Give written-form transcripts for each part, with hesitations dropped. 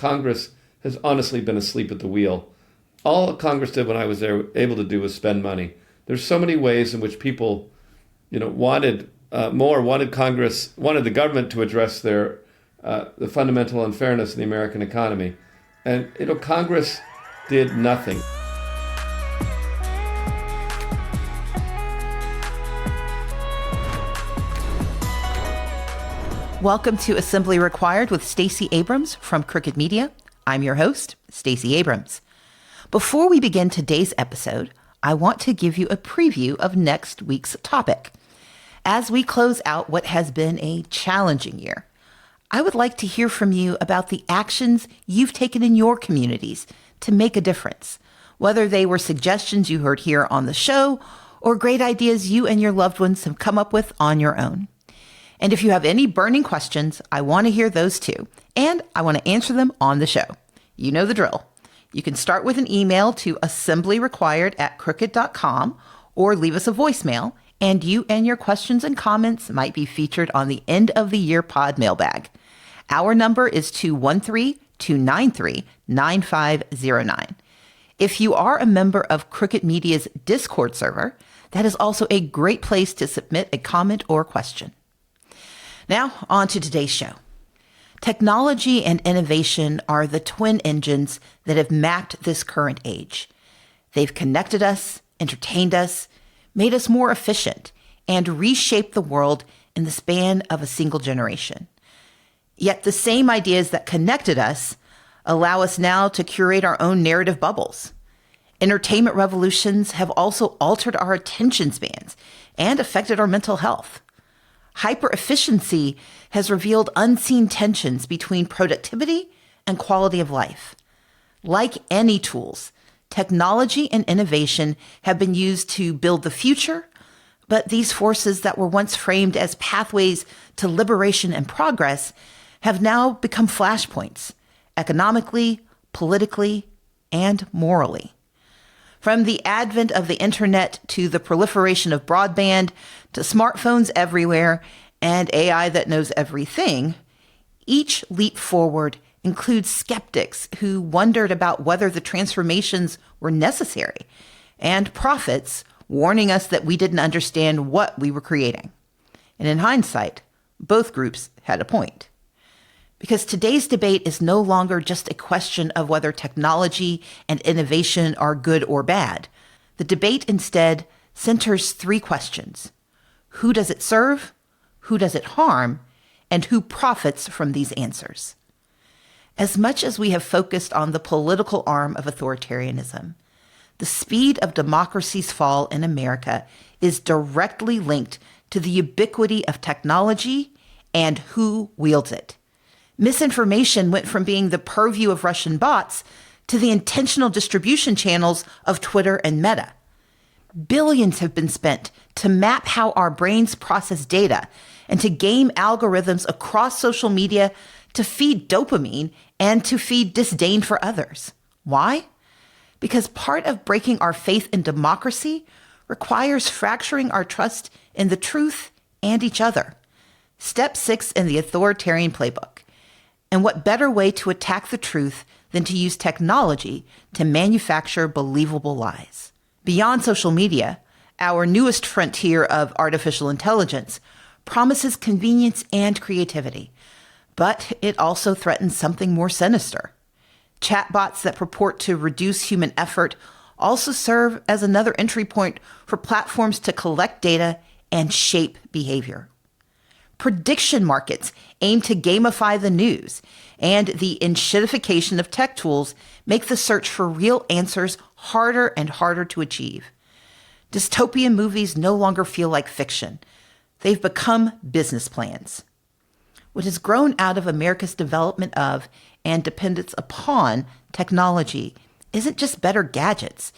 Congress has honestly been asleep at the wheel. All Congress did when I was there, able to do, was spend money. There's so many ways in which people, wanted Congress, wanted the government to address the fundamental unfairness in the American economy. And, Congress did nothing. Welcome to Assembly Required with Stacey Abrams from Crooked Media. I'm your host, Stacey Abrams. Before we begin today's episode, I want to give you a preview of next week's topic. As we close out what has been a challenging year, I would like to hear from you about the actions you've taken in your communities to make a difference, whether they were suggestions you heard here on the show or great ideas you and your loved ones have come up with on your own. And if you have any burning questions, I want to hear those too, and I want to answer them on the show. You know the drill. You can start with an email to assemblyrequired@crooked.com or leave us a voicemail, and you and your questions and comments might be featured on the end of the year pod mailbag. Our number is 213-293-9509. If you are a member of Crooked Media's Discord server, that is also a great place to submit a comment or question. Now, on to today's show. Technology and innovation are the twin engines that have mapped this current age. They've connected us, entertained us, made us more efficient, and reshaped the world in the span of a single generation. Yet the same ideas that connected us allow us now to curate our own narrative bubbles. Entertainment revolutions have also altered our attention spans and affected our mental health. Hyper-efficiency has revealed unseen tensions between productivity and quality of life. Like any tools, technology and innovation have been used to build the future, but these forces that were once framed as pathways to liberation and progress have now become flashpoints, economically, politically, and morally. From the advent of the internet to the proliferation of broadband to smartphones everywhere and AI that knows everything, each leap forward includes skeptics who wondered about whether the transformations were necessary, and prophets warning us that we didn't understand what we were creating. And in hindsight, both groups had a point. Because today's debate is no longer just a question of whether technology and innovation are good or bad. The debate instead centers three questions. Who does it serve? Who does it harm? And who profits from these answers? As much as we have focused on the political arm of authoritarianism, the speed of democracy's fall in America is directly linked to the ubiquity of technology and who wields it. Misinformation went from being the purview of Russian bots to the intentional distribution channels of Twitter and Meta. Billions have been spent to map how our brains process data and to game algorithms across social media to feed dopamine and to feed disdain for others. Why? Because part of breaking our faith in democracy requires fracturing our trust in the truth and each other. Step 6 in the authoritarian playbook. And what better way to attack the truth than to use technology to manufacture believable lies? Beyond social media, our newest frontier of artificial intelligence promises convenience and creativity, but it also threatens something more sinister. Chatbots that purport to reduce human effort also serve as another entry point for platforms to collect data and shape behavior. Prediction markets aim to gamify the news, and the Enshittification of tech tools make the search for real answers harder and harder to achieve. Dystopian movies no longer feel like fiction. They've become business plans. What has grown out of America's development of and dependence upon technology isn't just better gadgets.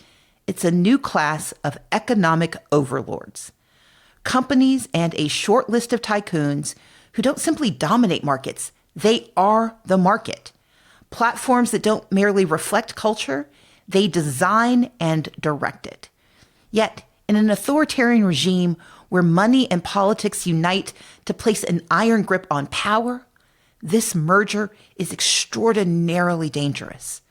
It's a new class of economic overlords. Companies and a short list of tycoons who don't simply dominate markets, they are the market. Platforms that don't merely reflect culture, they design and direct it. Yet, in an authoritarian regime where money and politics unite to place an iron grip on power, this merger is extraordinarily dangerous.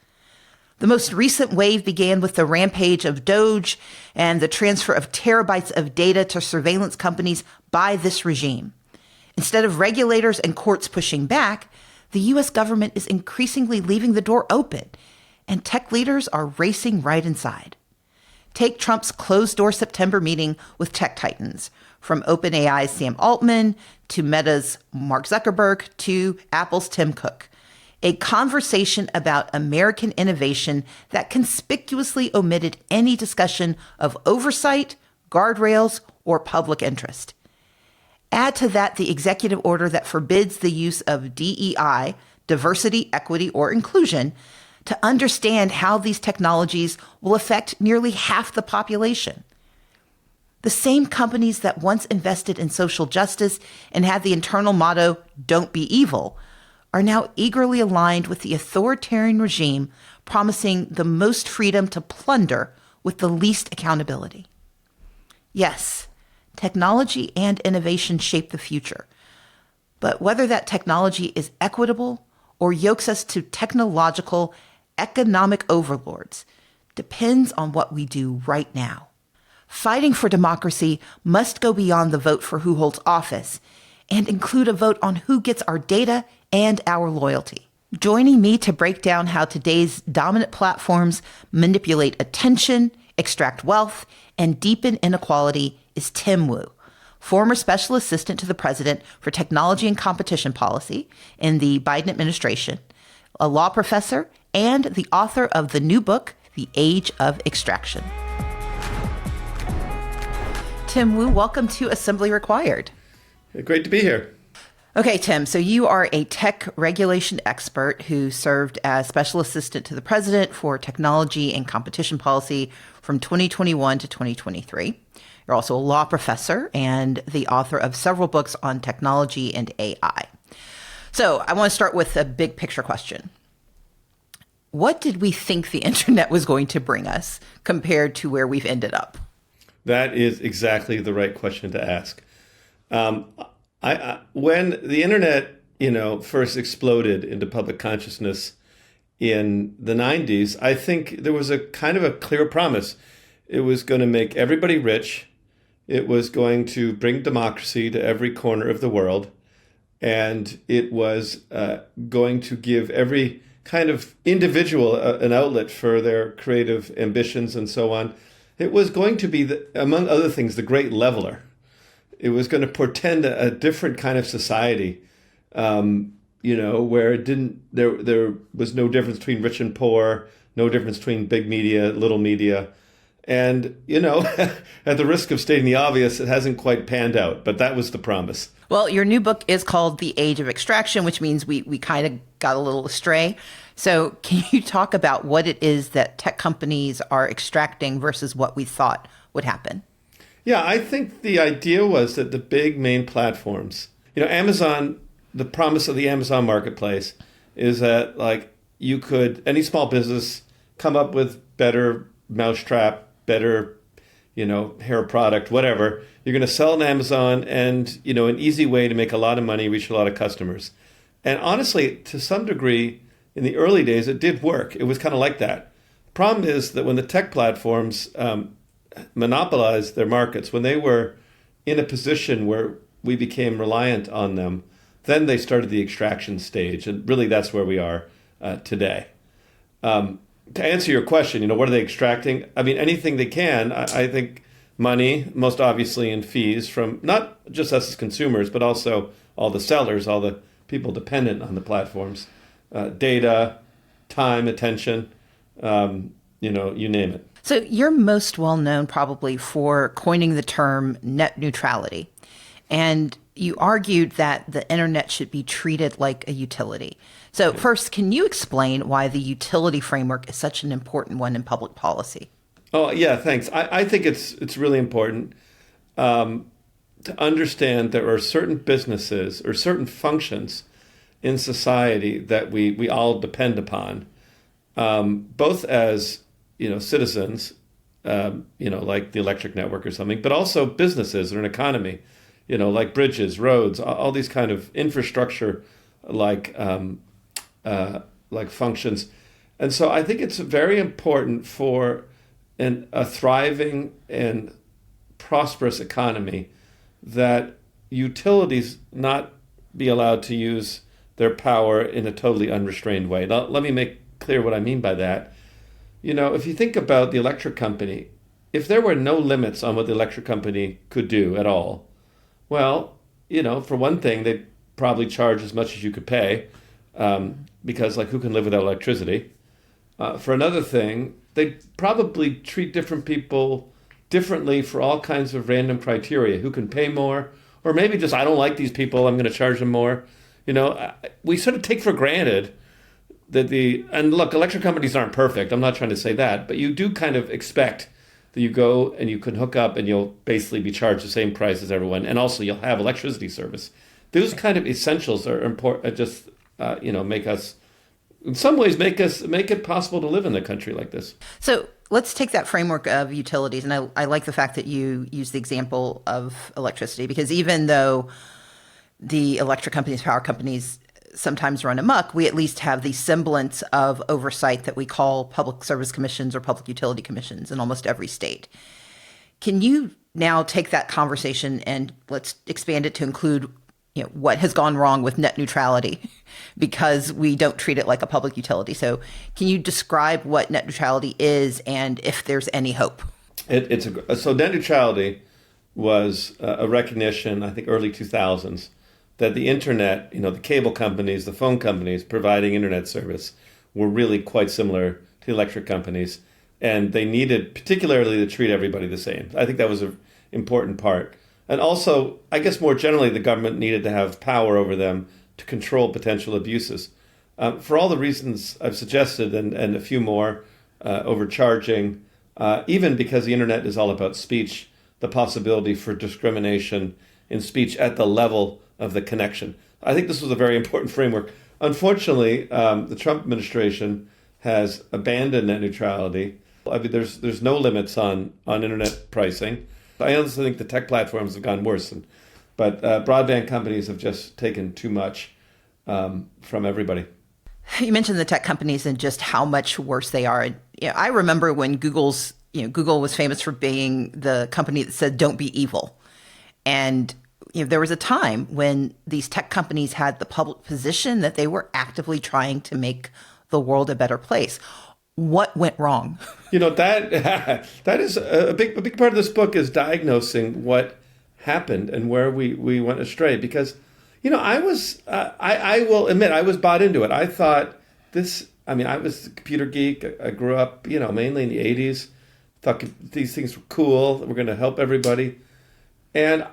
The most recent wave began with the rampage of Doge and the transfer of terabytes of data to surveillance companies by this regime. Instead of regulators and courts pushing back, the U.S. government is increasingly leaving the door open, and tech leaders are racing right inside. Take Trump's closed-door September meeting with tech titans, from OpenAI's Sam Altman to Meta's Mark Zuckerberg to Apple's Tim Cook. A conversation about American innovation that conspicuously omitted any discussion of oversight, guardrails, or public interest. Add to that the executive order that forbids the use of DEI, diversity, equity, or inclusion, to understand how these technologies will affect nearly half the population. The same companies that once invested in social justice and had the internal motto, "Don't be evil," are now eagerly aligned with the authoritarian regime promising the most freedom to plunder with the least accountability. Yes, technology and innovation shape the future. But whether that technology is equitable or yokes us to technological, economic overlords depends on what we do right now. Fighting for democracy must go beyond the vote for who holds office and include a vote on who gets our data and our loyalty. Joining me to break down how today's dominant platforms manipulate attention, extract wealth, and deepen inequality is Tim Wu, former special assistant to the president for technology and competition policy in the Biden administration, a law professor, and the author of the new book, The Age of Extraction. Tim Wu, welcome to Assembly Required. Great to be here. Okay, Tim, so you are a tech regulation expert who served as special assistant to the president for technology and competition policy from 2021 to 2023. You're also a law professor and the author of several books on technology and AI. So I want to start with a big picture question. What did we think the internet was going to bring us compared to where we've ended up? That is exactly the right question to ask. When the internet, first exploded into public consciousness in the 90s, I think there was a kind of a clear promise. It was going to make everybody rich. It was going to bring democracy to every corner of the world. And it was going to give every kind of individual an outlet for their creative ambitions and so on. It was going to be, among other things, the great leveler. It was going to portend a different kind of society, where there was no difference between rich and poor, no difference between big media, little media. And, at the risk of stating the obvious, it hasn't quite panned out, but that was the promise. Well, your new book is called The Age of Extraction, which means we kind of got a little astray. So can you talk about what it is that tech companies are extracting versus what we thought would happen? Yeah, I think the idea was that the big main platforms, Amazon, the promise of the Amazon marketplace is that any small business come up with better mousetrap, better, hair product, whatever. You're going to sell on Amazon and, an easy way to make a lot of money, reach a lot of customers. And honestly, to some degree, in the early days, it did work. It was kind of like that. Problem is that when the tech platforms monopolized their markets, when they were in a position where we became reliant on them, then they started the extraction stage. And really, that's where we are today. To answer your question, what are they extracting? I mean, anything they can. I think money, most obviously in fees from not just us as consumers, but also all the sellers, all the people dependent on the platforms, data, time, attention, you name it. So you're most well known probably for coining the term net neutrality. And you argued that the internet should be treated like a utility. So first, can you explain why the utility framework is such an important one in public policy? Oh, yeah, thanks. I think it's really important to understand there are certain businesses or certain functions in society that we all depend upon, both as citizens, like the electric network or something, but also businesses or an economy, like bridges, roads, all these kind of infrastructure like functions. And so I think it's very important for a thriving and prosperous economy that utilities not be allowed to use their power in a totally unrestrained way. Now, let me make clear what I mean by that. If you think about the electric company, if there were no limits on what the electric company could do at all, well, for one thing, they'd probably charge as much as you could pay, because who can live without electricity? For another thing, they'd probably treat different people differently for all kinds of random criteria. Who can pay more? Or maybe just, I don't like these people, I'm going to charge them more. We sort of take for granted that and look, electric companies aren't perfect. I'm not trying to say that, but you do kind of expect that you go and you can hook up and you'll basically be charged the same price as everyone. And also you'll have electricity service. Those kind of essentials are important, just, make us, in some ways, make it possible to live in a country like this. So let's take that framework of utilities. And I like the fact that you use the example of electricity, because even though the electric companies, power companies sometimes run amok, we at least have the semblance of oversight that we call public service commissions or public utility commissions in almost every state. Can you now take that conversation and let's expand it to include what has gone wrong with net neutrality because we don't treat it like a public utility? So can you describe what net neutrality is and if there's any hope? So net neutrality was a recognition, I think, early 2000s, that the internet, the cable companies, the phone companies providing internet service were really quite similar to electric companies. And they needed particularly to treat everybody the same. I think that was an important part. And also, I guess more generally, the government needed to have power over them to control potential abuses. For all the reasons I've suggested and a few more, overcharging, even because the internet is all about speech, the possibility for discrimination in speech at the level of the connection. I think this was a very important framework. Unfortunately, the Trump administration has abandoned net neutrality. I mean, there's no limits on internet pricing. I honestly think the tech platforms have gone worse, but broadband companies have just taken too much from everybody. You mentioned the tech companies and just how much worse they are. I remember when Google was famous for being the company that said, "Don't be evil," and there was a time when these tech companies had the public position that they were actively trying to make the world a better place. What went wrong? That is a big part of this book is diagnosing what happened and where we went astray. Because, I will admit, I was bought into it. I thought I was a computer geek. I grew up, mainly in the 80s. Thought these things were cool. We're going to help everybody. And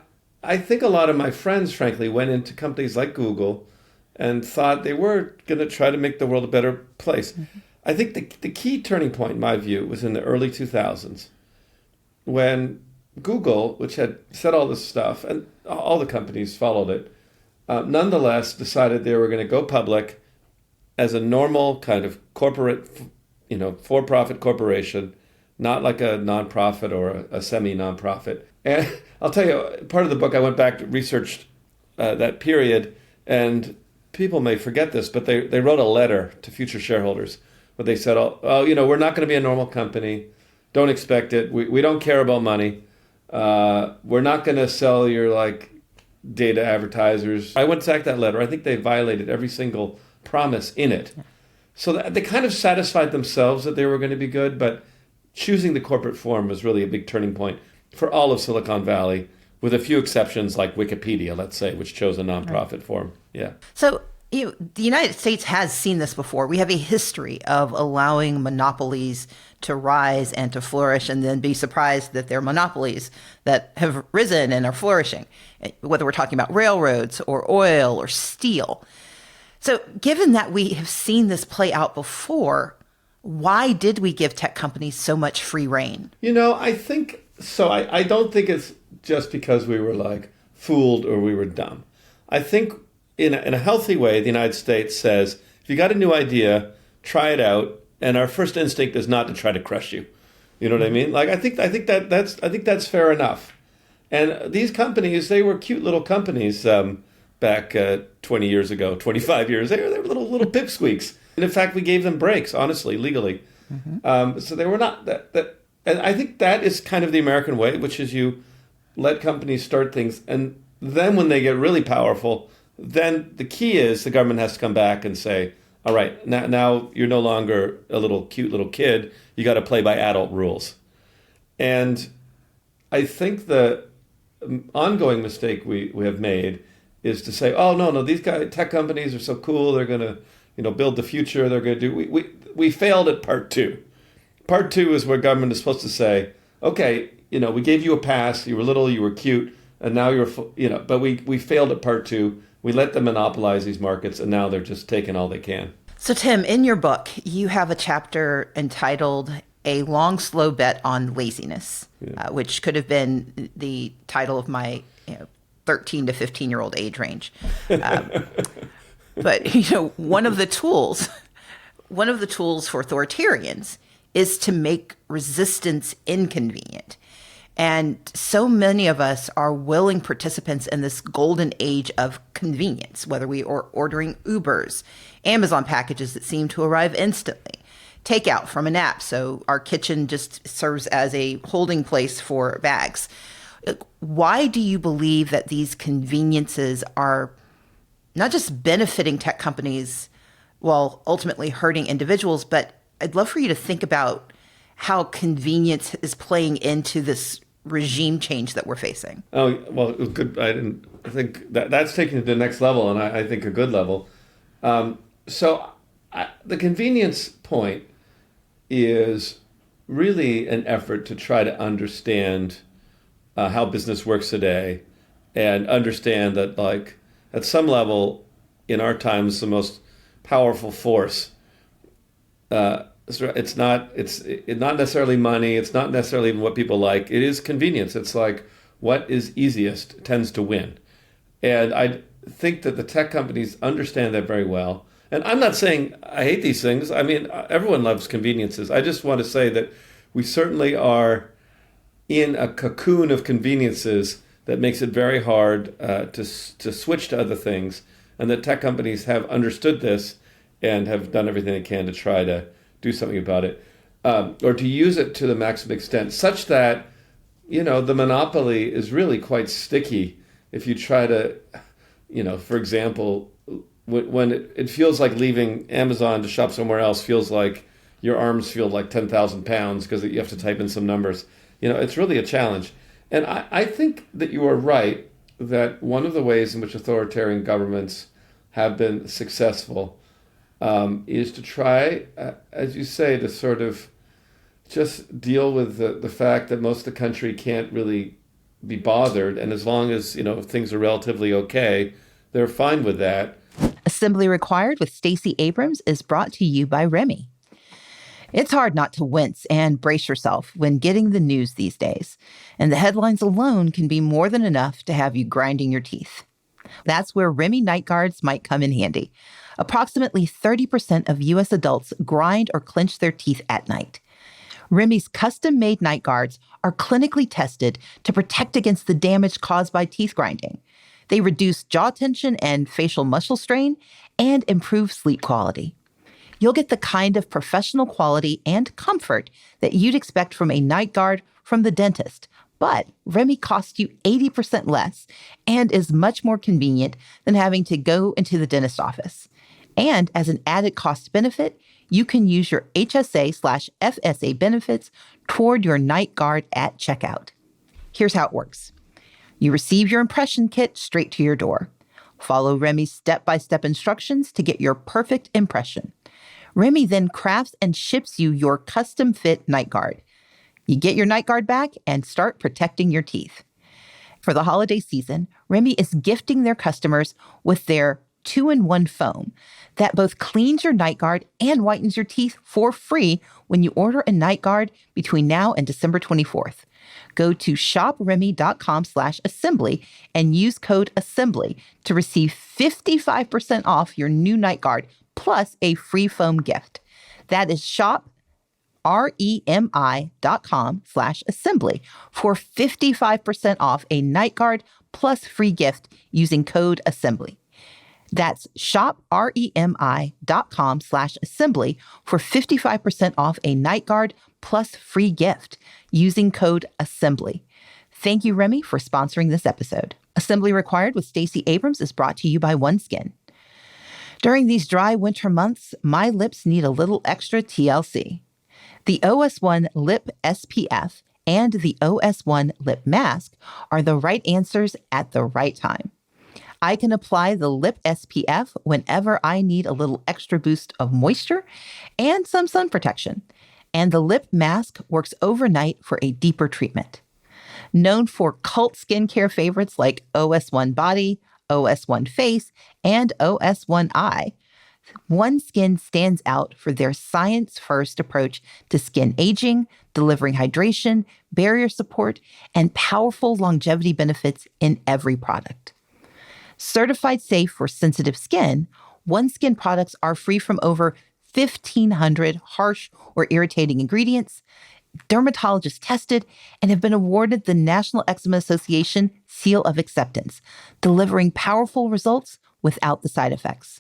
I think a lot of my friends, frankly, went into companies like Google and thought they were going to try to make the world a better place. Mm-hmm. I think the key turning point, in my view, was in the early 2000s when Google, which had said all this stuff, and all the companies followed it, nonetheless decided they were going to go public as a normal kind of corporate, for-profit corporation, not like a nonprofit or a semi-nonprofit. And I'll tell you, part of the book, I went back to research that period, and people may forget this, but they wrote a letter to future shareholders where they said, we're not going to be a normal company. Don't expect it. We don't care about money. We're not going to sell your data advertisers. I went back that letter. I think they violated every single promise in it. So they kind of satisfied themselves that they were going to be good, but choosing the corporate form was really a big turning point for all of Silicon Valley, with a few exceptions like Wikipedia, let's say, which chose a nonprofit form. Yeah. So the United States has seen this before. We have a history of allowing monopolies to rise and to flourish and then be surprised that they're monopolies that have risen and are flourishing, whether we're talking about railroads or oil or steel. So given that we have seen this play out before, why did we give tech companies so much free rein? I think so. I don't think it's just because we were fooled or we were dumb. I think in a healthy way, the United States says, if you got a new idea, try it out. And our first instinct is not to try to crush you. You know what I mean? I think that's fair enough. And these companies, they were cute little companies. back 20 years ago, 25 years. They were little pipsqueaks. And in fact, we gave them breaks, honestly, legally. So they were not that. And I think that is kind of the American way, which is you let companies start things, and then when they get really powerful, then the key is the government has to come back and say, all right, now you're no longer a cute little kid. You got to play by adult rules. And I think the ongoing mistake we have made is to say, oh, no, these tech companies are so cool. They're going to, build the future. They're going to do. We failed at part two. Part two is where government is supposed to say, okay, we gave you a pass. You were little, you were cute, and now but we failed at part two. We let them monopolize these markets, and now they're just taking all they can. So, Tim, in your book, you have a chapter entitled A Long, Slow Bet on Laziness, which could have been the title of my 13 to 15-year-old age range. But, one of the tools for authoritarians is to make resistance inconvenient. And so many of us are willing participants in this golden age of convenience, whether we are ordering Ubers, Amazon packages that seem to arrive instantly, takeout from an app, so our kitchen just serves as a holding place for bags. Why do you believe that these conveniences are not just benefiting tech companies while ultimately hurting individuals, but I'd love for you to think about how convenience is playing into this regime change that we're facing. Oh, well, good. I think that's taken it to the next level, and I think a good level. The convenience point is really an effort to try to understand how business works today, and understand that, like, at some level, in our times, the most powerful force. It's not necessarily money. It's not necessarily even what people like. It is convenience. It's like what is easiest tends to win. And I think that the tech companies understand that very well. And I'm not saying I hate these things. I mean, everyone loves conveniences. I just want to say that we certainly are in a cocoon of conveniences that makes it very hard to switch to other things. And the tech companies have understood this and have done everything they can to try to do something about it, or to use it to the maximum extent, such that, the monopoly is really quite sticky. If you try to, for example, when it feels like leaving Amazon to shop somewhere else feels like your arms feel like 10,000 pounds because you have to type in some numbers. It's really a challenge. And I think that you are right that one of the ways in which authoritarian governments have been successful is to try, as you say, to sort of just deal with the fact that most of the country can't really be bothered. And as long as, things are relatively okay, they're fine with that. Assembly Required with Stacey Abrams is brought to you by Remy. It's hard not to wince and brace yourself when getting the news these days, and the headlines alone can be more than enough to have you grinding your teeth. That's where Remy night guards might come in handy. Approximately 30% of U.S. adults grind or clench their teeth at night. Remy's custom-made night guards are clinically tested to protect against the damage caused by teeth grinding. They reduce jaw tension and facial muscle strain and improve sleep quality. You'll get the kind of professional quality and comfort that you'd expect from a night guard from the dentist, but Remy costs you 80% less and is much more convenient than having to go into the dentist office. And as an added cost benefit, you can use your HSA/FSA benefits toward your night guard at checkout. Here's how it works. You receive your impression kit straight to your door. Follow Remy's step-by-step instructions to get your perfect impression. Remy then crafts and ships you your custom-fit night guard. You get your night guard back and start protecting your teeth. For the holiday season, Remy is gifting their customers with their 2-in-1 foam that both cleans your night guard and whitens your teeth for free when you order a night guard between now and December 24th. Go to shopremy.com/assembly and use code assembly to receive 55% off your new night guard plus a free foam gift. That is shopremi.com/assembly for 55% off a night guard plus free gift using code ASSEMBLY. That's shopremi.com/assembly for 55% off a night guard plus free gift using code ASSEMBLY. Thank you, Remy, for sponsoring this episode. Assembly Required with Stacey Abrams is brought to you by OneSkin. During these dry winter months, my lips need a little extra TLC. The OS1 Lip SPF and the OS1 Lip Mask are the right answers at the right time. I can apply the Lip SPF whenever I need a little extra boost of moisture and some sun protection. And the Lip Mask works overnight for a deeper treatment. Known for cult skincare favorites like OS1 Body, OS1 Face, and OS1 Eye, OneSkin stands out for their science-first approach to skin aging, delivering hydration, barrier support, and powerful longevity benefits in every product. Certified safe for sensitive skin, OneSkin products are free from over 1,500 harsh or irritating ingredients, dermatologist tested, and have been awarded the National Eczema Association Seal of Acceptance, delivering powerful results without the side effects.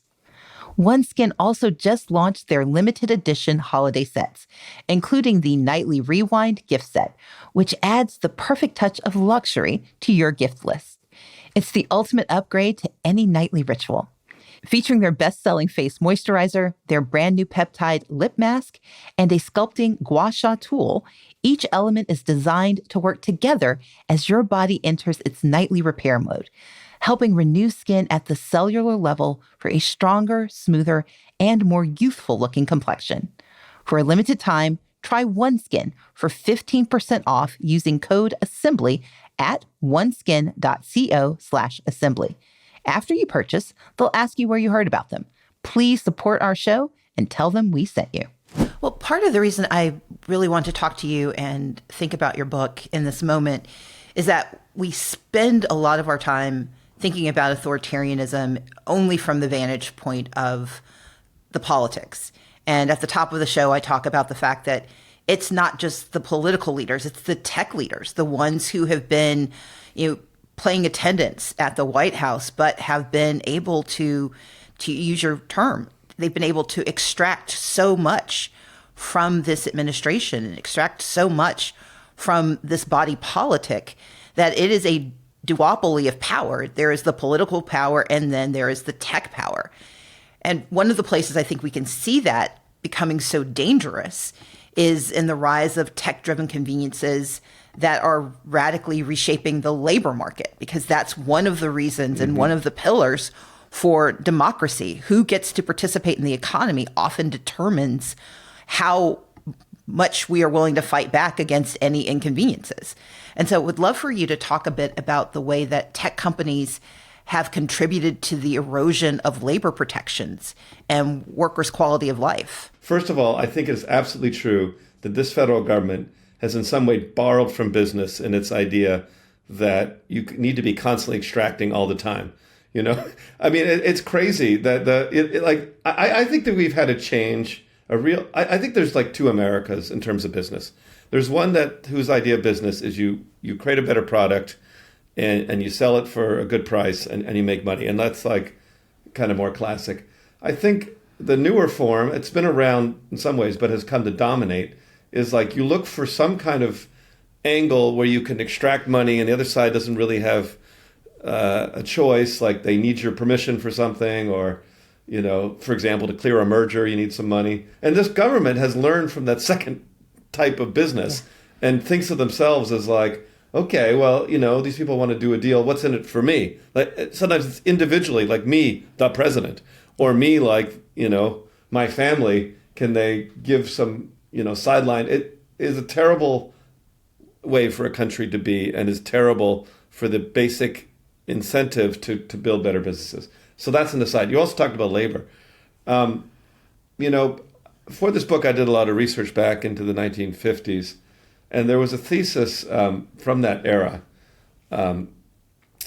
OneSkin also just launched their limited edition holiday sets, including the Nightly Rewind gift set, which adds the perfect touch of luxury to your gift list. It's the ultimate upgrade to any nightly ritual. Featuring their best-selling face moisturizer, their brand new peptide lip mask, and a sculpting gua sha tool, each element is designed to work together as your body enters its nightly repair mode, helping renew skin at the cellular level for a stronger, smoother, and more youthful-looking complexion. For a limited time, try OneSkin for 15% off using code ASSEMBLY at oneskin.co/assembly. After you purchase, they'll ask you where you heard about them. Please support our show and tell them we sent you. Well, part of the reason I really want to talk to you and think about your book in this moment is that we spend a lot of our time thinking about authoritarianism only from the vantage point of the politics. And at the top of the show, I talk about the fact that it's not just the political leaders, it's the tech leaders, the ones who have been, playing attendance at the White House, but have been able to use your term, they've been able to extract so much from this administration and extract so much from this body politic that it is a duopoly of power. There is the political power, and then there is the tech power. And one of the places I think we can see that becoming so dangerous is in the rise of tech-driven conveniences that are radically reshaping the labor market, because that's one of the reasons and one of the pillars for democracy. Who gets to participate in the economy often determines how much we are willing to fight back against any inconveniences. And so I would love for you to talk a bit about the way that tech companies have contributed to the erosion of labor protections and workers' quality of life. First of all, I think it's absolutely true that this federal government has in some way borrowed from business in its idea that you need to be constantly extracting all the time. I mean, it's crazy that I think that we've had a change, I think there's like two Americas in terms of business. There's one whose idea of business is you create a better product and you sell it for a good price and you make money. And that's like kind of more classic. I think the newer form, it's been around in some ways, but has come to dominate, is like you look for some kind of angle where you can extract money and the other side doesn't really have a choice, like they need your permission for something, or, for example, to clear a merger, you need some money. And this government has learned from that second type of business and thinks of themselves as like, okay, well, these people want to do a deal. What's in it for me? Like sometimes it's individually, like me, the president, or me, like, my family. Can they give some, sideline? It is a terrible way for a country to be, and is terrible for the basic incentive to build better businesses. So that's an aside. You also talked about labor. For this book, I did a lot of research back into the 1950s. And there was a thesis from that era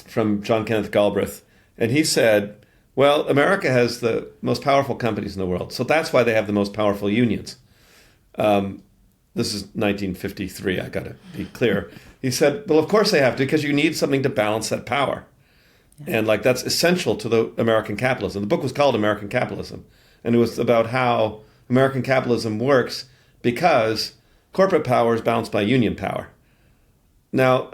from John Kenneth Galbraith. And he said, well, America has the most powerful companies in the world. So that's why they have the most powerful unions. this is 1953, I got to be clear. He said, well, of course they have to, because you need something to balance that power. Yeah. And like that's essential to the American capitalism. The book was called American Capitalism. And it was about how American capitalism works because corporate power is balanced by union power. Now,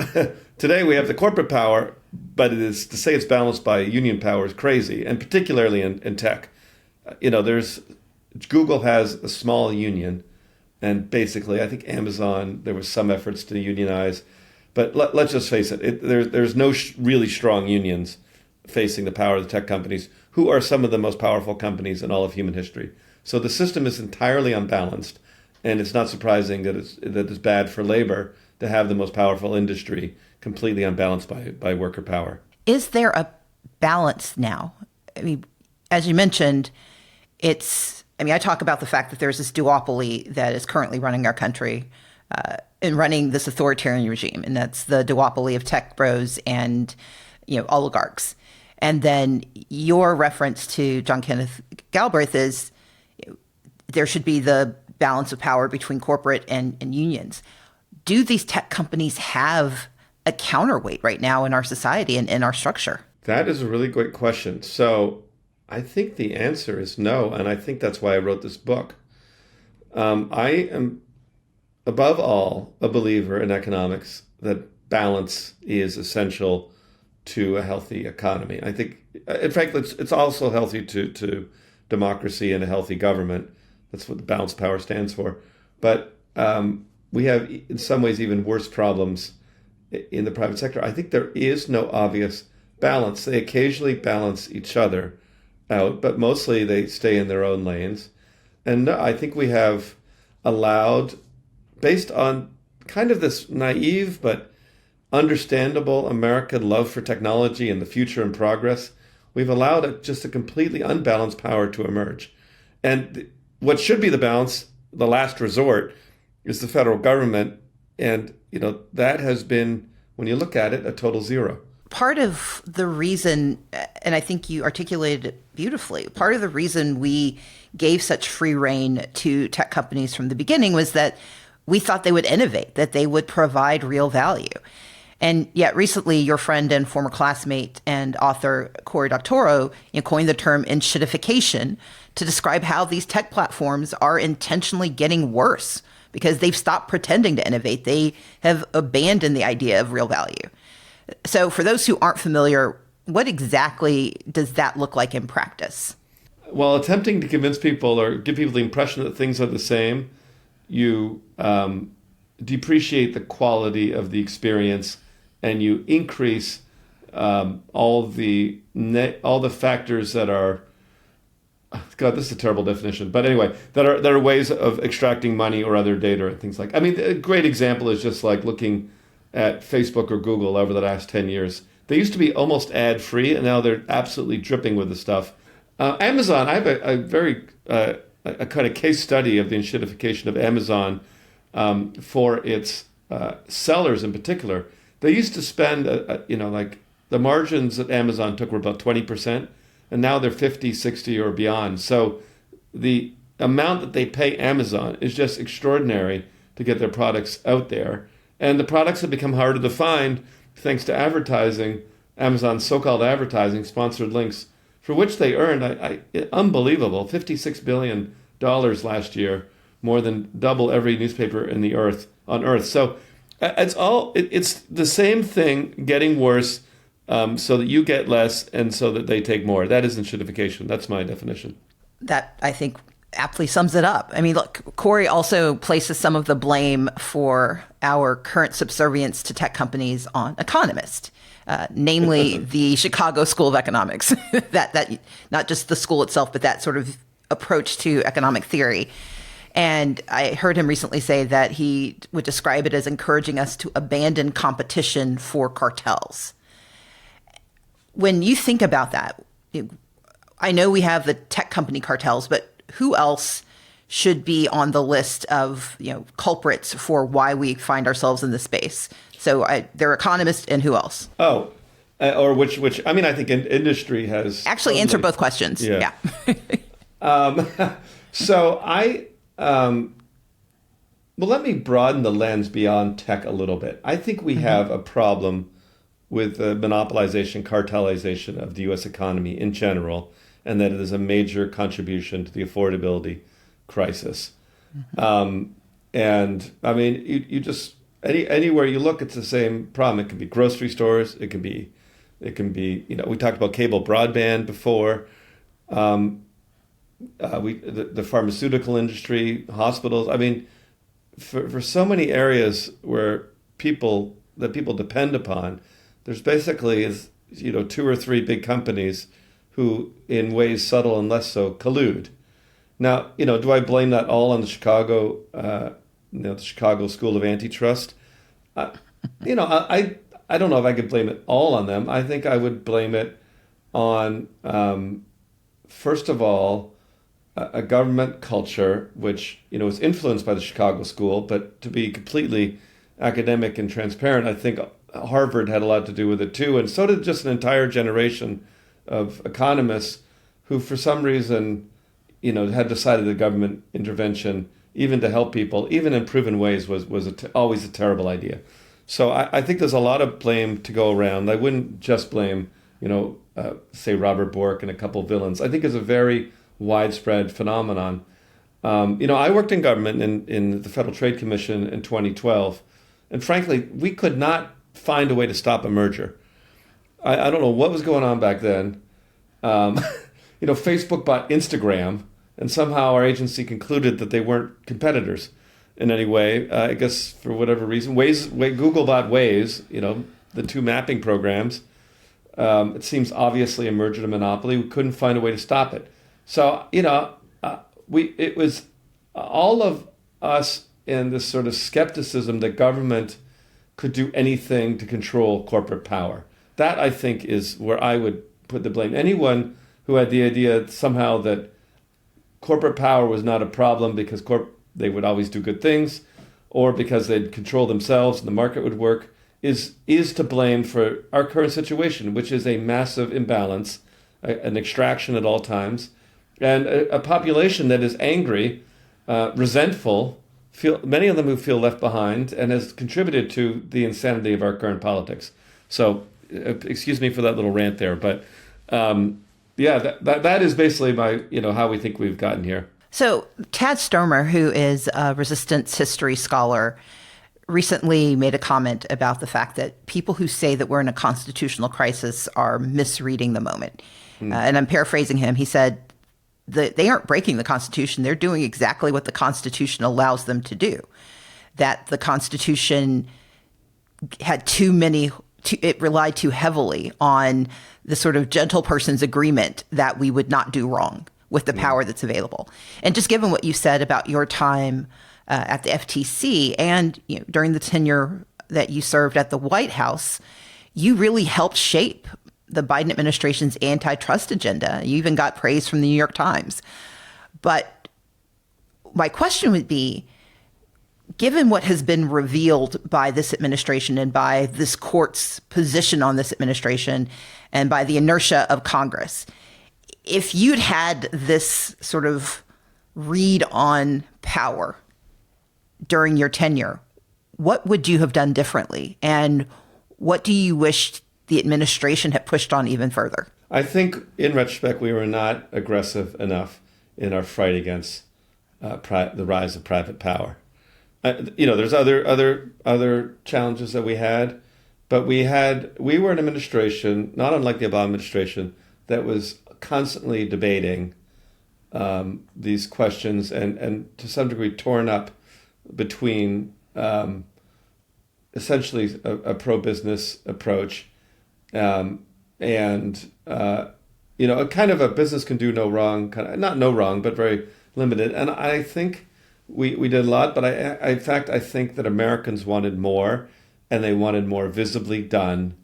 today we have the corporate power, but it is to say it's balanced by union power is crazy, and particularly in tech. Google has a small union, and basically, I think Amazon, there was some efforts to unionize, but let's just face it, there's no really strong unions facing the power of the tech companies, who are some of the most powerful companies in all of human history. So the system is entirely unbalanced, and it's not surprising that it's bad for labor to have the most powerful industry completely unbalanced by worker power. Is there a balance now? I mean, as you mentioned, I talk about the fact that there's this duopoly that is currently running our country and running this authoritarian regime, and that's the duopoly of tech bros and oligarchs. And then your reference to John Kenneth Galbraith is there should be the balance of power between corporate and unions. Do these tech companies have a counterweight right now in our society and in our structure? That is a really great question. So I think the answer is no, and I think that's why I wrote this book. I am, above all, a believer in economics that balance is essential to a healthy economy. I think, in fact, it's also healthy to democracy and a healthy government. That's what the balanced power stands for. But we have, in some ways, even worse problems in the private sector. I think there is no obvious balance. They occasionally balance each other out, but mostly they stay in their own lanes. And I think we have allowed, based on kind of this naive but understandable American love for technology and the future and progress, we've allowed just a completely unbalanced power to emerge. And what should be the balance, the last resort, is the federal government. And, that has been, when you look at it, a total zero. Part of the reason, and I think you articulated it beautifully, part of the reason we gave such free rein to tech companies from the beginning was that we thought they would innovate, that they would provide real value. And yet recently, your friend and former classmate and author Cory Doctorow coined the term Enshittification to describe how these tech platforms are intentionally getting worse because they've stopped pretending to innovate. They have abandoned the idea of real value. So for those who aren't familiar, what exactly does that look like in practice? Well, attempting to convince people or give people the impression that things are the same, you depreciate the quality of the experience, and you increase all the factors that are, God, this is a terrible definition, but anyway, that are ways of extracting money or other data and things like. I mean, a great example is just like looking at Facebook or Google over the last 10 years. They used to be almost ad-free, and now they're absolutely dripping with the stuff. Amazon, I have a very a kind of case study of the enshittification of Amazon for its sellers in particular. They used to spend, like the margins that Amazon took were about 20%, and now they're 50, 60 or beyond. So the amount that they pay Amazon is just extraordinary to get their products out there. And the products have become harder to find thanks to advertising, Amazon's so-called advertising, sponsored links, for which they earned, unbelievable, $56 billion last year, more than double every newspaper on Earth. So it's the same thing getting worse so that you get less and so that they take more. That is enshittification. That's my definition. That, I think, aptly sums it up. I mean, look, Cory also places some of the blame for our current subservience to tech companies on economists, namely the Chicago School of Economics, that not just the school itself, but that sort of approach to economic theory. And I heard him recently say that he would describe it as encouraging us to abandon competition for cartels. When you think about that, I know we have the tech company cartels, but who else should be on the list of culprits for why we find ourselves in this space? So there are economists, and who else? Oh, or which I mean, I think industry has actually answer both questions. Yeah. So Well, let me broaden the lens beyond tech a little bit. I think we have a problem with the monopolization, cartelization of the U.S. economy in general, and that it is a major contribution to the affordability crisis. And I mean, you just anywhere you look, it's the same problem. It can be grocery stores. It can be, we talked about cable broadband before. The pharmaceutical industry, hospitals. I mean, for so many areas where people depend upon, there's basically two or three big companies who, in ways subtle and less so, collude. Now, do I blame that all on the Chicago School of Antitrust? I don't know if I could blame it all on them. I think I would blame it on, first of all, a government culture which is influenced by the Chicago School, but to be completely academic and transparent, I think Harvard had a lot to do with it too, and so did just an entire generation of economists who, for some reason, had decided that government intervention, even to help people, even in proven ways, was always a terrible idea. So I think there's a lot of blame to go around. I wouldn't just blame, say Robert Bork and a couple of villains. I think it's a very widespread phenomenon. I worked in government in the Federal Trade Commission in 2012, and frankly, we could not find a way to stop a merger. I don't know what was going on back then. Facebook bought Instagram, and somehow our agency concluded that they weren't competitors in any way. I guess for whatever reason, Google bought Waze. The two mapping programs. It seems obviously a merger to monopoly. We couldn't find a way to stop it. So it was all of us in this sort of skepticism that government could do anything to control corporate power. That, I think, is where I would put the blame. Anyone who had the idea somehow that corporate power was not a problem because they would always do good things, or because they'd control themselves and the market would work, is to blame for our current situation, which is a massive imbalance, an extraction at all times, and a population that is angry, resentful, many of them who feel left behind, and has contributed to the insanity of our current politics. So, excuse me for that little rant there, but that is basically my how we think we've gotten here. So, Tad Stomer, who is a resistance history scholar, recently made a comment about the fact that people who say that we're in a constitutional crisis are misreading the moment. And I'm paraphrasing him. He said, they aren't breaking the Constitution. They're doing exactly what the Constitution allows them to do. That the Constitution had it relied too heavily on the sort of gentle person's agreement that we would not do wrong with the power that's available. And just given what you said about your time at the FTC and during the tenure that you served at the White House, you really helped shape the Biden administration's antitrust agenda. You even got praise from the New York Times. But my question would be, given what has been revealed by this administration and by this court's position on this administration and by the inertia of Congress, if you'd had this sort of read on power during your tenure, what would you have done differently? And what do you wish the administration had pushed on even further? I think, in retrospect, we were not aggressive enough in our fight against the rise of private power. There's other challenges that we had, but we were an administration, not unlike the Obama administration, that was constantly debating these questions and to some degree torn up between essentially a pro-business approach and a kind of a business can do no wrong, not no wrong, but very limited. And I think we did a lot, but in fact, I think that Americans wanted more, and they wanted more visibly done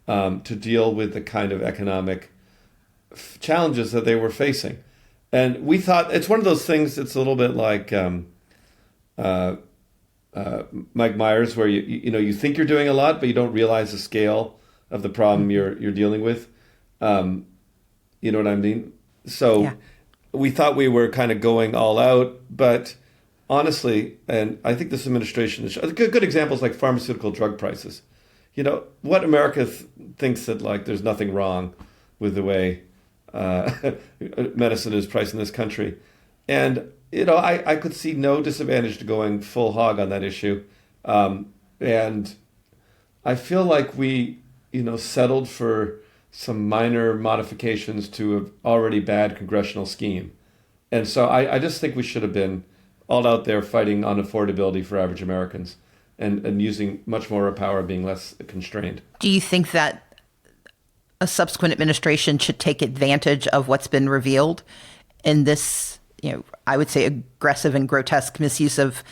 to deal with the kind of economic challenges that they were facing. And we thought it's one of those things. It's a little bit like Mike Myers, where you think you're doing a lot, but you don't realize the scale of the problem you're dealing with. You know what I mean? So we thought we were kind of going all out, but honestly, and I think this administration is good examples like pharmaceutical drug prices. What America thinks that like there's nothing wrong with the way medicine is priced in this country. And, I could see no disadvantage to going full hog on that issue. And I feel like we, settled for some minor modifications to an already bad congressional scheme. And so I just think we should have been all out there fighting on affordability for average Americans and using much more power, being less constrained. Do you think that a subsequent administration should take advantage of what's been revealed in this, I would say aggressive and grotesque misuse of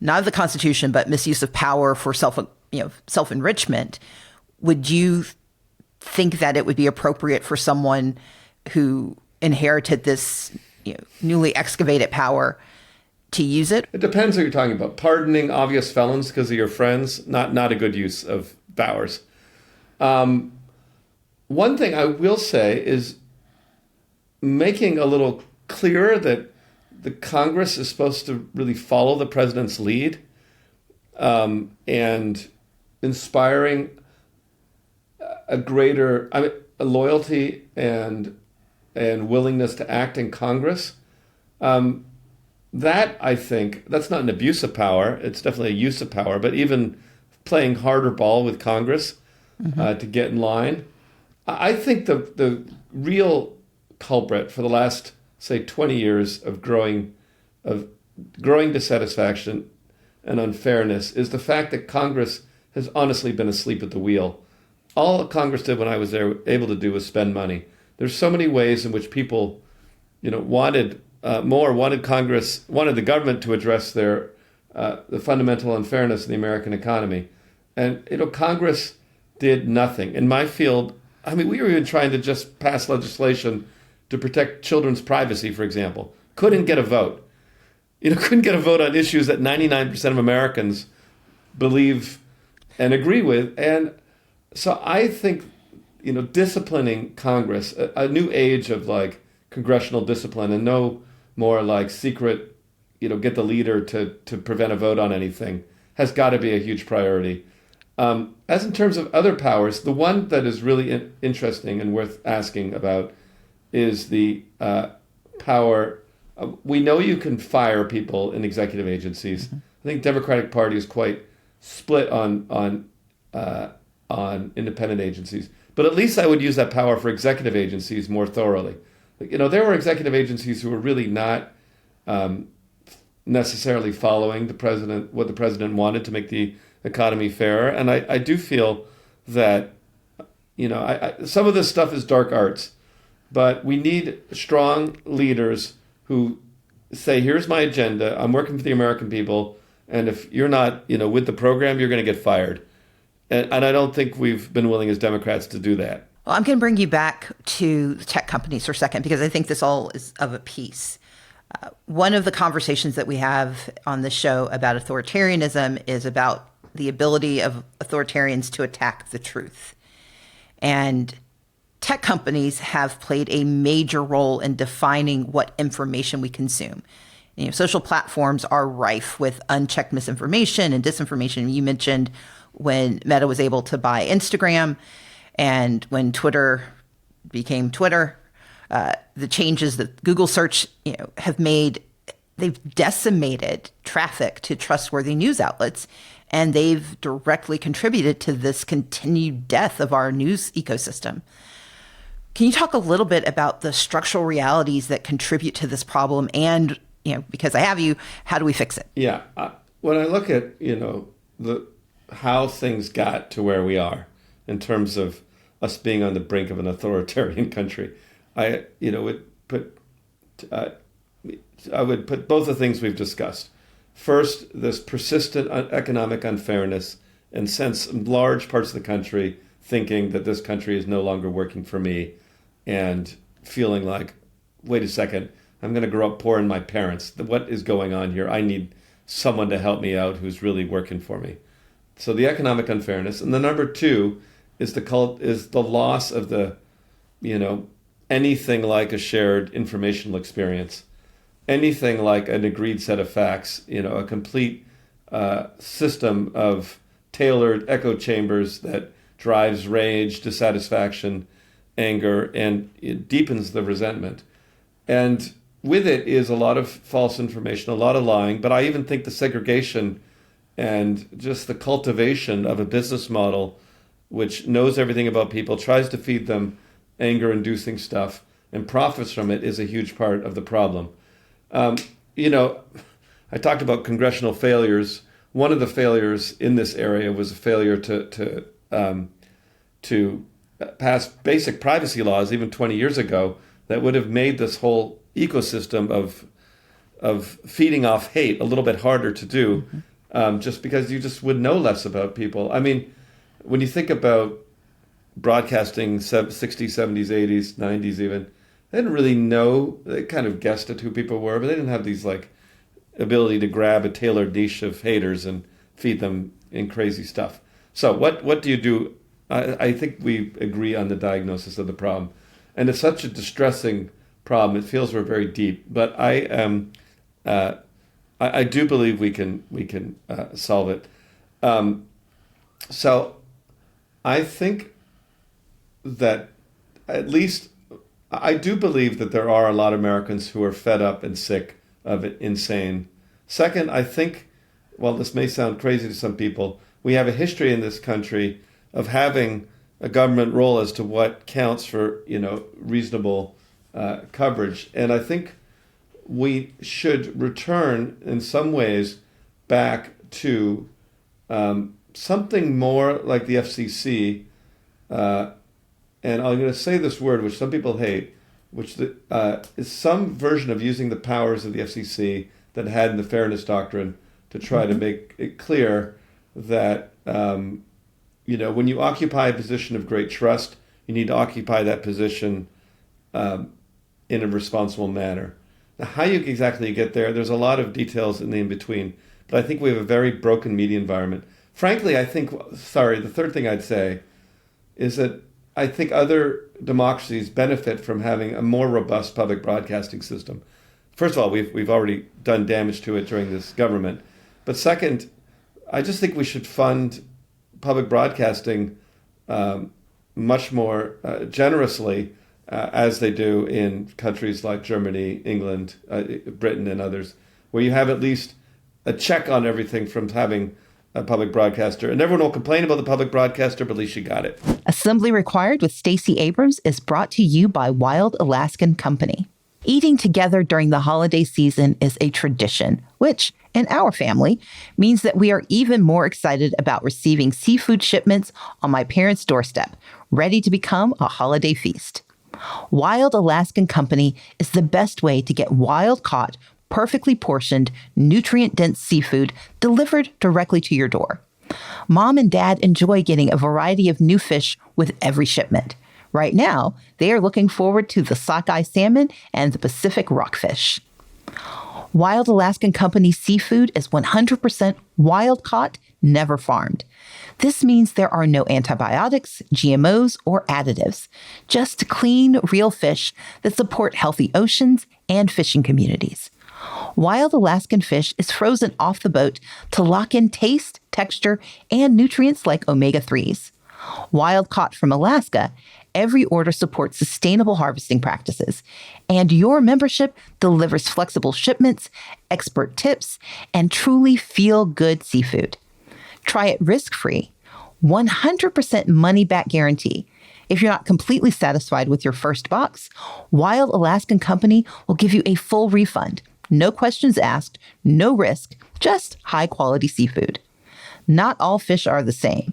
not of the Constitution, but misuse of power for self-enrichment? Would you think that it would be appropriate for someone who inherited this, newly excavated power to use it? It depends what you're talking about. Pardoning obvious felons because of your friends, not a good use of powers. One thing I will say is making a little clearer that the Congress is supposed to really follow the president's lead, and inspiring a greater a loyalty and willingness to act in Congress. That, I think, that's not an abuse of power. It's definitely a use of power, but even playing harder ball with Congress to get in line. I think the real culprit for the last, say, 20 years of growing dissatisfaction and unfairness is the fact that Congress has honestly been asleep at the wheel. All Congress did when I was there, able to do was spend money. There's so many ways in which people, wanted the government to address the fundamental unfairness in the American economy. And, Congress did nothing. In my field, we were even trying to just pass legislation to protect children's privacy, for example. Couldn't get a vote. Couldn't get a vote on issues that 99% of Americans believe and agree with. And so I think, disciplining Congress, a new age of like congressional discipline and no more like secret, get the leader to prevent a vote on anything has got to be a huge priority. As in terms of other powers, the one that is really interesting and worth asking about is the power. We know you can fire people in executive agencies. I think Democratic Party is quite split on independent agencies. But at least I would use that power for executive agencies more thoroughly. There were executive agencies who were really not necessarily following what the president wanted to make the economy fairer. And I do feel that, some of this stuff is dark arts, but we need strong leaders who say, here's my agenda. I'm working for the American people. And if you're not, with the program, you're going to get fired. And I don't think we've been willing as Democrats to do that. Well, I'm going to bring you back to tech companies for a second, because I think this all is of a piece. One of the conversations that we have on the show about authoritarianism is about the ability of authoritarians to attack the truth. And tech companies have played a major role in defining what information we consume. Social platforms are rife with unchecked misinformation and disinformation. You mentioned when Meta was able to buy Instagram and when Twitter became Twitter, the changes that Google search have made, they've decimated traffic to trustworthy news outlets, and they've directly contributed to this continued death of our news ecosystem. Can you talk a little bit about the structural realities that contribute to this problem? And, because I have you, how do we fix it? Yeah. When I look at, how things got to where we are in terms of us being on the brink of an authoritarian country, I would put both the things we've discussed. First, this persistent economic unfairness and sense in large parts of the country thinking that this country is no longer working for me and feeling like, wait a second, I'm going to grow up poor in my parents. What is going on here? I need someone to help me out who's really working for me. So the economic unfairness. And the number two is the loss of the, anything like a shared informational experience. anything like an agreed set of facts, a complete system of tailored echo chambers that drives rage, dissatisfaction, anger, and it deepens the resentment. And with it is a lot of false information, a lot of lying, but I even think the segregation and just the cultivation of a business model which knows everything about people, tries to feed them anger-inducing stuff, and profits from it is a huge part of the problem. I talked about congressional failures. One of the failures in this area was a failure to pass basic privacy laws even 20 years ago that would have made this whole ecosystem of feeding off hate a little bit harder to do, just because you just would know less about people. I mean, when you think about broadcasting 60s, 70s, 80s, 90s even, they didn't really know. They kind of guessed at who people were, but they didn't have these ability to grab a tailored niche of haters and feed them in crazy stuff. So what do you do? I think we agree on the diagnosis of the problem. And it's such a distressing problem. It feels we're very deep. But I do believe we can solve it. So I think that at least I do believe that there are a lot of Americans who are fed up and sick of it, insane. Second, I think, while this may sound crazy to some people, we have a history in this country of having a government role as to what counts for, reasonable coverage. And I think we should return in some ways back to something more like the FCC. And I'm going to say this word, which some people hate, which is some version of using the powers of the FCC that had in the Fairness Doctrine to try to make it clear that, when you occupy a position of great trust, you need to occupy that position in a responsible manner. Now, how you exactly get there, there's a lot of details in the in-between, but I think we have a very broken media environment. Frankly, the third thing I'd say is that I think other democracies benefit from having a more robust public broadcasting system. First of all, we've already done damage to it during this government. But second, I just think we should fund public broadcasting much more generously, as they do in countries like Germany, England, Britain, and others, where you have at least a check on everything from having a public broadcaster. And everyone will complain about the public broadcaster, but at least you got it. Assembly Required with Stacey Abrams is brought to you by Wild Alaskan Company. Eating together during the holiday season is a tradition, which, in our family, means that we are even more excited about receiving seafood shipments on my parents' doorstep, ready to become a holiday feast. Wild Alaskan Company is the best way to get wild-caught, perfectly portioned, nutrient-dense seafood delivered directly to your door. Mom and Dad enjoy getting a variety of new fish with every shipment. Right now, they are looking forward to the sockeye salmon and the Pacific rockfish. Wild Alaskan Company seafood is 100% wild-caught, never farmed. This means there are no antibiotics, GMOs, or additives, just clean, real fish that support healthy oceans and fishing communities. Wild Alaskan fish is frozen off the boat to lock in taste, texture, and nutrients like omega-3s. Wild caught from Alaska, every order supports sustainable harvesting practices, and your membership delivers flexible shipments, expert tips, and truly feel-good seafood. Try it risk-free, 100% money-back guarantee. If you're not completely satisfied with your first box, Wild Alaskan Company will give you a full refund. No questions asked, no risk, just high-quality seafood. Not all fish are the same.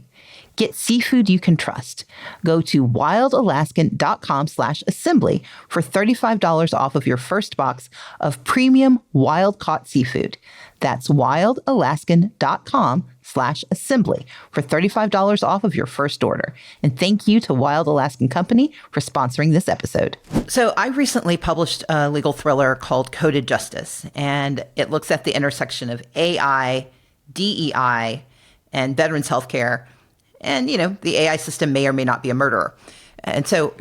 Get seafood you can trust. Go to wildalaskan.com/assembly for $35 off of your first box of premium wild-caught seafood. That's wildalaskan.com/assembly for $35 off of your first order. And thank you to Wild Alaskan Company for sponsoring this episode. So I recently published a legal thriller called Coded Justice, and it looks at the intersection of AI, DEI, and veterans healthcare. And, the AI system may or may not be a murderer. And so,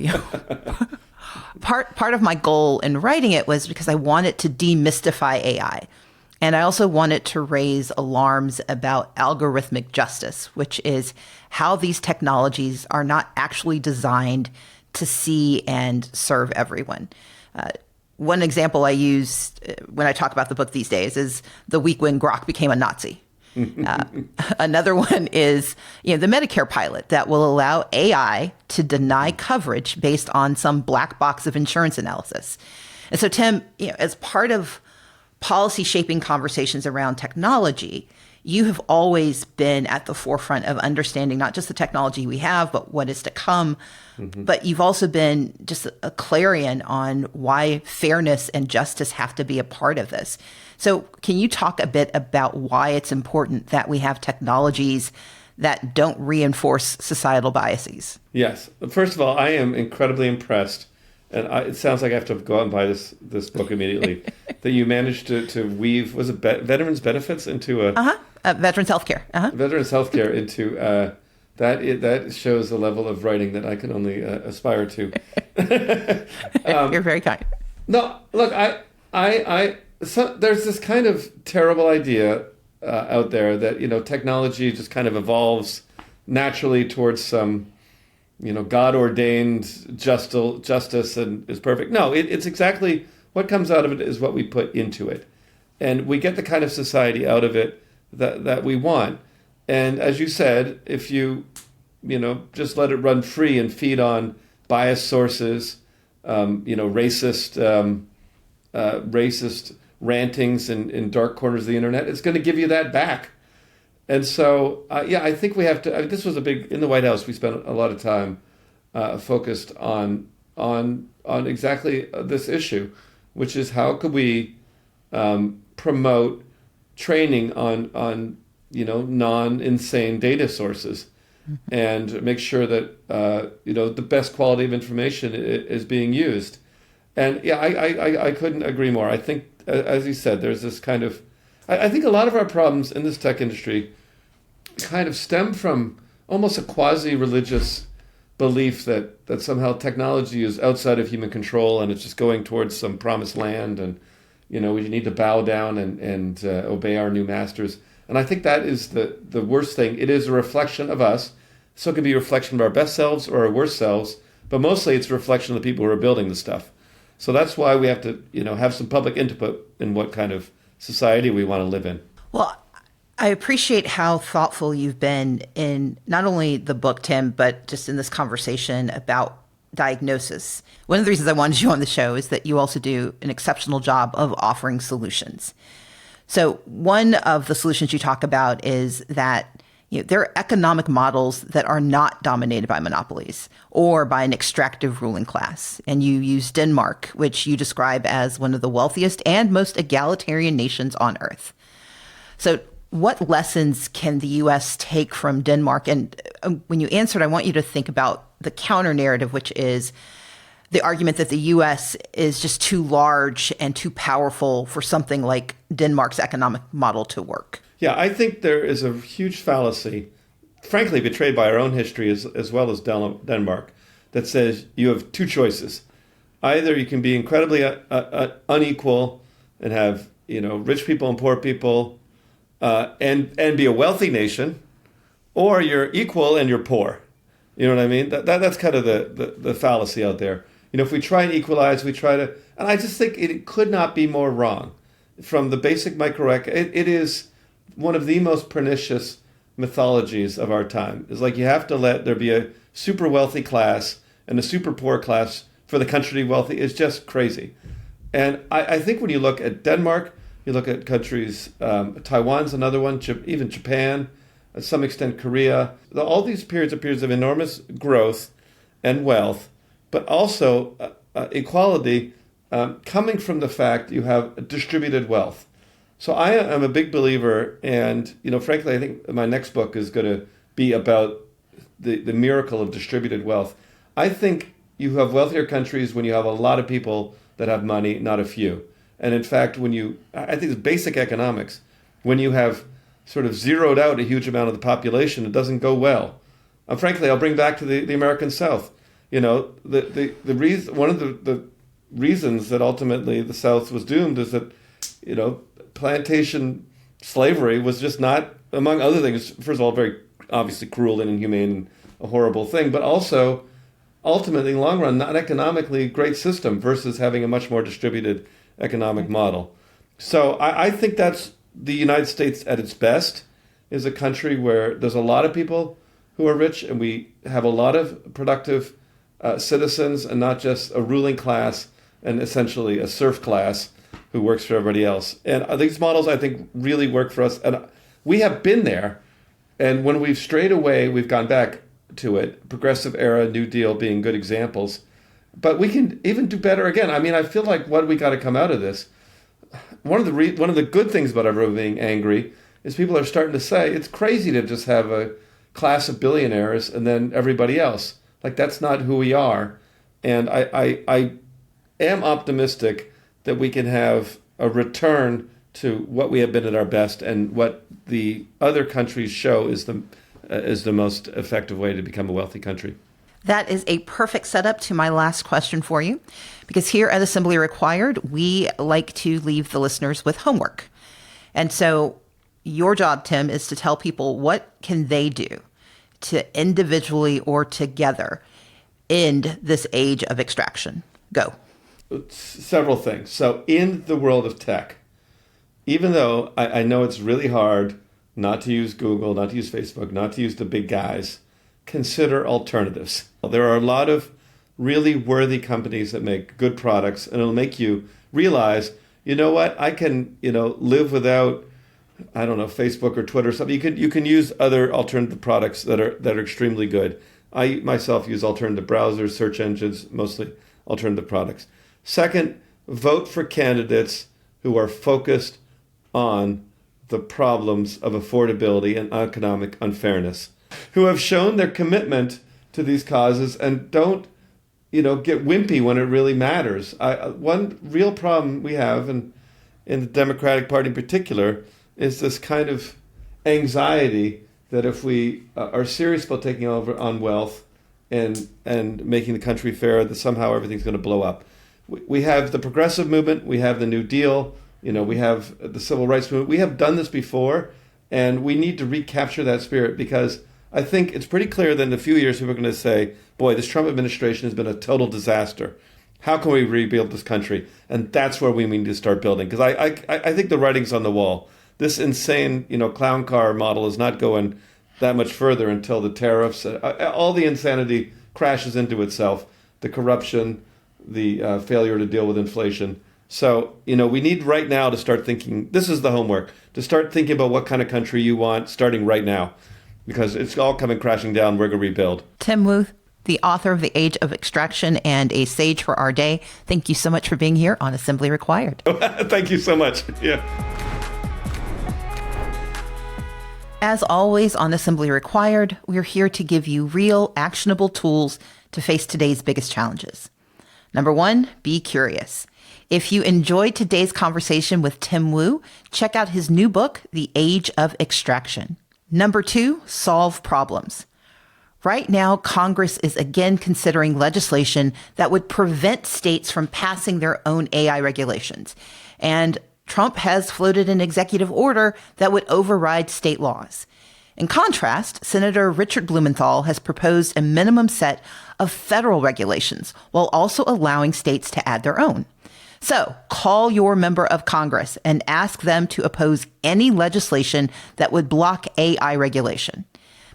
Part of my goal in writing it was because I wanted to demystify AI. And I also wanted to raise alarms about algorithmic justice, which is how these technologies are not actually designed to see and serve everyone. One example I use when I talk about the book these days is the week when Grok became a Nazi. Another one is, the Medicare pilot that will allow AI to deny coverage based on some black box of insurance analysis. And so, Tim, as part of policy shaping conversations around technology, you have always been at the forefront of understanding not just the technology we have, but what is to come. Mm-hmm. But you've also been just a clarion on why fairness and justice have to be a part of this. So can you talk a bit about why it's important that we have technologies that don't reinforce societal biases? Yes. First of all, I am incredibly impressed, and it sounds like I have to go out and buy this book immediately, that you managed to weave, was it veterans benefits into veterans healthcare. Veterans healthcare into that shows a level of writing that I can only aspire to. You're very kind. No, look, so there's this kind of terrible idea out there that technology just kind of evolves naturally towards some God-ordained justice and is perfect. No, it's exactly what comes out of it is what we put into it, and we get the kind of society out of it that we want. And as you said, if you just let it run free and feed on biased sources, racist rantings in dark corners of the internet, it's going to give you that back. And so, I think we have to. This was in the White House. We spent a lot of time focused on exactly this issue, which is how could we promote training on non-insane data sources, and make sure that the best quality of information is being used. And I couldn't agree more. I think, as you said, there's this kind of, I think a lot of our problems in this tech industry kind of stem from almost a quasi-religious belief that somehow technology is outside of human control and it's just going towards some promised land, and we need to bow down and obey our new masters. And I think that is the worst thing. It is a reflection of us. So it can be a reflection of our best selves or our worst selves, but mostly it's a reflection of the people who are building the stuff. So that's why we have to, have some public input in what kind of society we want to live in. Well, I appreciate how thoughtful you've been in not only the book, Tim, but just in this conversation about diagnosis. One of the reasons I wanted you on the show is that you also do an exceptional job of offering solutions. So one of the solutions you talk about is that there are economic models that are not dominated by monopolies or by an extractive ruling class. And you use Denmark, which you describe as one of the wealthiest and most egalitarian nations on earth. So what lessons can the U.S. take from Denmark? And when you answered, I want you to think about the counter narrative, which is the argument that the U.S. is just too large and too powerful for something like Denmark's economic model to work. Yeah, I think there is a huge fallacy, frankly betrayed by our own history as well as Denmark, that says you have two choices. Either you can be incredibly unequal and have rich people and poor people and be a wealthy nation, or you're equal and you're poor. You know what I mean? That's kind of the fallacy out there. If we try and equalize, we try to, and I just think it could not be more wrong. From the basic it is one of the most pernicious mythologies of our time. It's like you have to let there be a super wealthy class and a super poor class for the country to be wealthy. It's just crazy. And I think when you look at Denmark, you look at countries, Taiwan's another one, even Japan, to some extent Korea, all these periods of enormous growth and wealth, but also equality coming from the fact you have distributed wealth. So I am a big believer, and frankly, I think my next book is going to be about the miracle of distributed wealth. I think you have wealthier countries when you have a lot of people that have money, not a few. And in fact, I think it's basic economics, when you have sort of zeroed out a huge amount of the population, it doesn't go well. Frankly, I'll bring back to the American South. The reason, one of the reasons that ultimately the South was doomed is that, plantation slavery was just not, among other things, first of all, very obviously cruel and inhumane and a horrible thing, but also ultimately, in the long run, not economically great system versus having a much more distributed economic model. So I think that's the United States at its best, is a country where there's a lot of people who are rich and we have a lot of productive citizens and not just a ruling class and essentially a serf class who works for everybody else. And these models, I think, really work for us. And we have been there. And when we've strayed away, we've gone back to it. Progressive era, New Deal being good examples. But we can even do better again. I mean, I feel like what we got to come out of this, one of the good things about everyone being angry is people are starting to say it's crazy to just have a class of billionaires and then everybody else. Like, that's not who we are. And I am optimistic that we can have a return to what we have been at our best and what the other countries show is the most effective way to become a wealthy country. That is a perfect setup to my last question for you, because here at Assembly Required, we like to leave the listeners with homework. And so your job, Tim, is to tell people what can they do to individually or together end this age of extraction. Go. Several things. So in the world of tech, even though I know it's really hard not to use Google, not to use Facebook, not to use the big guys, consider alternatives. There are a lot of really worthy companies that make good products, and it'll make you realize, you know what, I can, live without, I don't know, Facebook or Twitter or something. You can use other alternative products that are extremely good. I myself use alternative browsers, search engines, mostly alternative products. Second, vote for candidates who are focused on the problems of affordability and economic unfairness, who have shown their commitment to these causes and don't, get wimpy when it really matters. One real problem we have, in the Democratic Party in particular, is this kind of anxiety that if we are serious about taking over on wealth and making the country fair, that somehow everything's going to blow up. We have the progressive movement, we have the New Deal, we have the civil rights movement. We have done this before, and we need to recapture that spirit, because I think it's pretty clear that in a few years people are going to say, boy, this Trump administration has been a total disaster. How can we rebuild this country? And that's where we need to start building, because I think the writing's on the wall. This insane, clown car model is not going that much further until the tariffs, all the insanity crashes into itself, the corruption, the failure to deal with inflation. So, we need right now to start thinking, this is the homework, to start thinking about what kind of country you want starting right now, because it's all coming crashing down. We're going to rebuild. Tim Wu, the author of The Age of Extraction and a sage for our day, thank you so much for being here on Assembly Required. Thank you so much. Yeah. As always on Assembly Required, we're here to give you real, actionable tools to face today's biggest challenges. Number one, be curious. If you enjoyed today's conversation with Tim Wu, check out his new book, The Age of Extraction. Number two, solve problems. Right now, Congress is again considering legislation that would prevent states from passing their own AI regulations. And Trump has floated an executive order that would override state laws. In contrast, Senator Richard Blumenthal has proposed a minimum set of federal regulations while also allowing states to add their own. So call your member of Congress and ask them to oppose any legislation that would block AI regulation.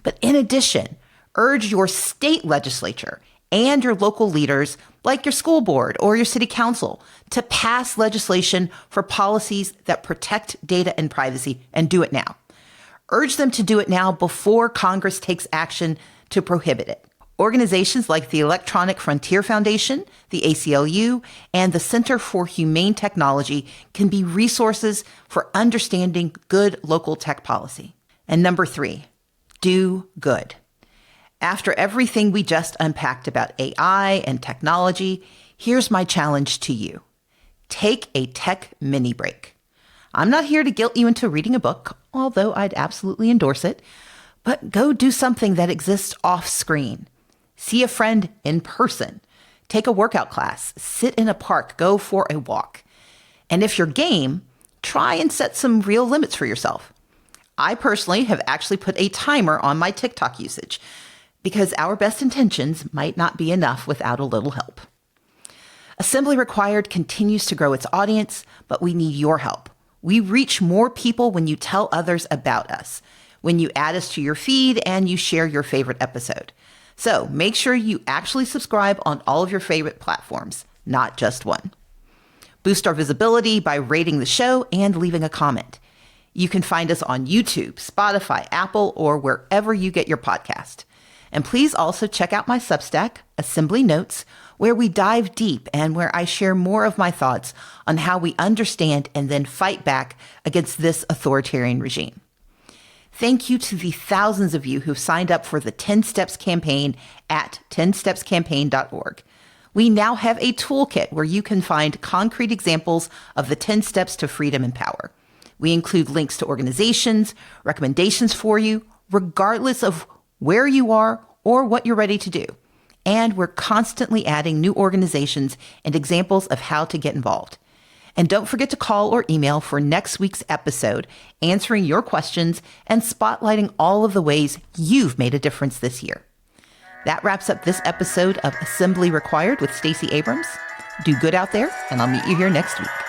But in addition, urge your state legislature and your local leaders, like your school board or your city council, to pass legislation for policies that protect data and privacy, and do it now. Urge them to do it now before Congress takes action to prohibit it. Organizations like the Electronic Frontier Foundation, the ACLU, and the Center for Humane Technology can be resources for understanding good local tech policy. And number three, do good. After everything we just unpacked about AI and technology, here's my challenge to you. Take a tech mini break. I'm not here to guilt you into reading a book, although I'd absolutely endorse it, but go do something that exists off screen. See a friend in person. Take a workout class. Sit in a park. Go for a walk. And if you're game, try and set some real limits for yourself. I personally have actually put a timer on my TikTok usage because our best intentions might not be enough without a little help. Assembly Required continues to grow its audience, but we need your help. We reach more people when you tell others about us, when you add us to your feed and you share your favorite episode. So make sure you actually subscribe on all of your favorite platforms, not just one. Boost our visibility by rating the show and leaving a comment. You can find us on YouTube, Spotify, Apple, or wherever you get your podcast. And please also check out my Substack, Assembly Notes, where we dive deep and where I share more of my thoughts on how we understand and then fight back against this authoritarian regime. Thank you to the thousands of you who've signed up for the 10 Steps campaign at 10stepscampaign.org. We now have a toolkit where you can find concrete examples of the 10 steps to freedom and power. We include links to organizations, recommendations for you, regardless of where you are or what you're ready to do. And we're constantly adding new organizations and examples of how to get involved. And don't forget to call or email for next week's episode, answering your questions and spotlighting all of the ways you've made a difference this year. That wraps up this episode of Assembly Required with Stacey Abrams. Do good out there, and I'll meet you here next week.